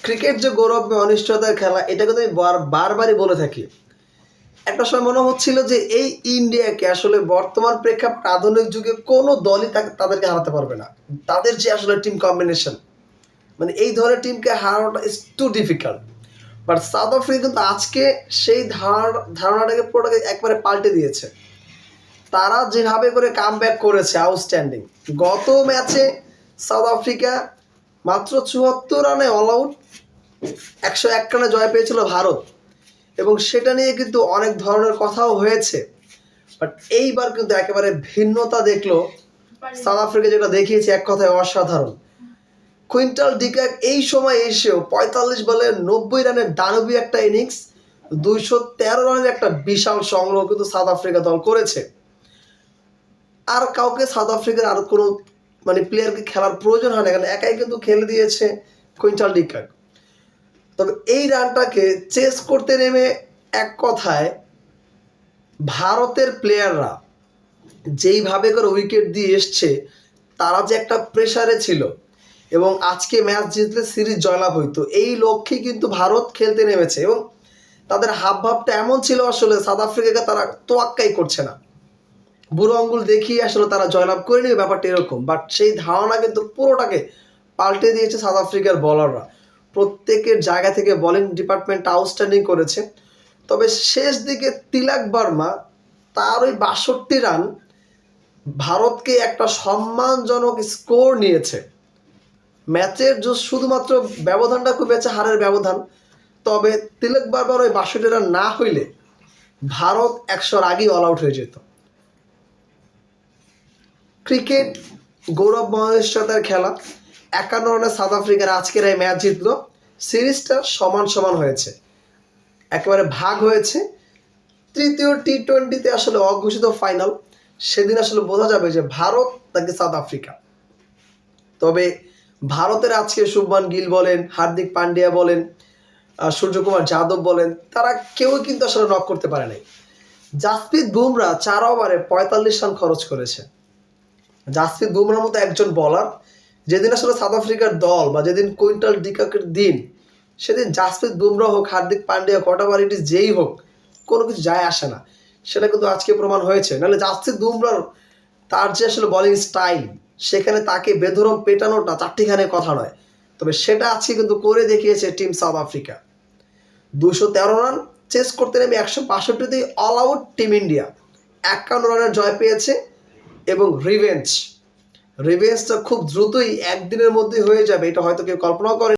Cricket যে গৌরবময় অনিশ্চয়তার খেলা, এটা কিন্তু আমি বারবারই বলে থাকি। একটা সময় মনে হচ্ছিল যে এই ইন্ডিয়াকে আসলে বর্তমান প্রেক্ষাপট আধুনিক যুগে কোনো দলই তাদেরকে হারাতে পারবে না। তাদের যে আসলে টিম কম্বিনেশন, মানে এই ধরনের টিমকে হারানোটা is too difficult. But South Africa কিন্তু আজকে সেই ধারণাটাকে পুরোটাকে একবারে পাল্টে দিয়েছে। তারা যেভাবে করে কামব্যাক করেছে আউটস্ট্যান্ডিং। গত ম্যাচে সাউথ আফ্রিকা মাত্র ৭৪ রানে অল আউট, ১০১ রানে জয় পেয়েছিল ভারত, এবং সেটা নিয়ে কিন্তু অনেক ধরনের কথাও হয়েছে। বাট এইবার কিন্তু একেবারে ভিন্নতা দেখলো সাউথ আফ্রিকা, যেটা দেখিয়েছে এক কথায় অসাধারণ। কুইন্টাল ডিকক এই সময় এসেও ৪৫ বলে ৯০ রানের দানবী একটা ইনিংস, ২১৩ রানের একটা বিশাল সংগ্রহ কিন্তু সাউথ আফ্রিকা দল করেছে। আর কাউকে সাউথ আফ্রিকার আর কোনো প্লেয়ারকে খেলার প্রয়োজন হয় না, কারণ একাই কিন্তু খেলে দিয়েছে কুইন্টাল ডিকক। তবে এই রানটাকে চেস করতে নেমে এক কথায় ভারতের প্লেয়াররা যেইভাবে করে উইকেট দিয়ে এসছে, তারা যে একটা প্রেসারে ছিল এবং আজকে ম্যাচ জিতলে সিরিজ জয়লাভ হইতো, এই লক্ষ্যে কিন্তু ভারত খেলতে নেমেছে। এবং তাদের হাবভাবটা এমন ছিল, আসলে সাউথ আফ্রিকাকে তারা তোয়াক্কাই করছে না, বুড়ো আঙ্গুল দেখিয়ে আসলে তারা জয়লাভ করে নেবে, ব্যাপারটা এরকম। বাট সেই ধারণা কিন্তু পুরোটাকে পাল্টে দিয়েছে সাউথ আফ্রিকার বলাররা। প্রত্যেকের জায়গা থেকে বোলিং ডিপার্টমেন্ট আউটস্ট্যান্ডিং করেছে। তবে শেষ দিকে তিলক বর্মা তার ওই ৬২ রান ভারতকে একটা সম্মানজনক স্কোর নিয়েছে। ম্যাচের শুধুমাত্র ব্যবধানটা খুব বেঁচে হারের ব্যবধান। তবে তিলক বর্মার ওই ৬২ রান না হইলে ভারত ১০০-র আগেই অল আউট হয়ে যেত। ক্রিকেট গৌরবময় অনিশ্চয়তার খেলা। ৫১ রানে সাউথ আফ্রিকার আজকের এই ম্যাচ জিতলো। সিরিজটা সমান সমান হয়েছে, একেবারে ভাগ হয়েছে। তৃতীয় টি-20তে আসলে অঘোষিত ফাইনাল, সেদিন আসলে বোঝা যাবে যে ভারত নাকি সাউথ আফ্রিকা। তবে ভারতের আজকে শুভমান গিল বলেন, হার্দিক পান্ডিয়া বলেন, সূর্যকুমার যাদব বলেন, তারা কেউ কিন্তু আসলে নক করতে পারে নাই। জাসপ্রীত বুমরা ৪ ওভারে ৪৫ রান খরচ করেছে। জাসপ্রীত বুমরার মতো একজন বলার, যেদিন আসলে সাউথ আফ্রিকার দল বা যেদিন কুইন্টাল ডিককের দিন, সেদিন জাসপ্রীত বুমরা হোক, Hardik Pandya, whatever it is, যেই হোক, কোনো কিছু যায় আসে না। সেটা কিন্তু আজকে প্রমাণ হয়েছে। নাহলে জাসপ্রীত বুমরার তার যে আসলে বলিং স্টাইল, সেখানে তাকে বেধরম পেটানোটা চারটিখানে কথা নয়। তবে সেটা আজকে কিন্তু করে দেখিয়েছে team south Africa. ২১৩ run chase করতে নেমে ১৬২তেই অল আউট টিম ইন্ডিয়া। ৫১ রানের জয় পেয়েছে। এবং রিভেঞ্জটা খুব দ্রুতই একদিনের মধ্যে হয়ে যাবে, এটা হয়তো কেউ কল্পনাও করে।